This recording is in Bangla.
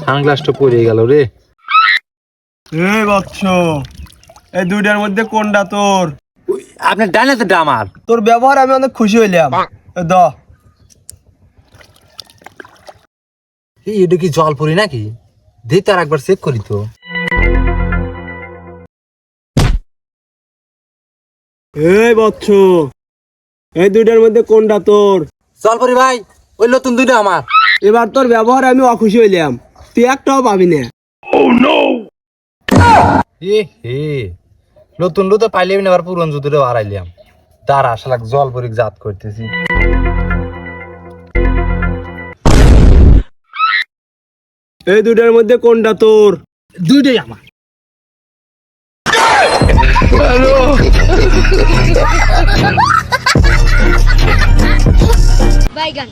সানগ্লাসটা পড়ে গেল রে। এই বৎস, এই দুইটার মধ্যে কোনটা তোর? আপনার ডানে তো আমার। তোর ব্যবহার আমি অনেক খুশি হইলাম। এটা কি জল পড়ি নাকি? দেখতে আর একবার চেক করি তো। এই বৎস, এই দুইটার মধ্যে কোনটা তোর? জল পড়ি ভাই, ওই নতুন দুইটা আমার। এবার তোর ব্যবহার আমি অখুশি হইলাম, তুই একটাও পাবি না। নতুন তো পাইলে আবার পুরন জুতোটা হারাইলাম। দাঁড়া শালা জল পরি জাত করতেছি। এই দুইটার মধ্যে কোনটা তোর? দুইটাই আমার। Bye, gun.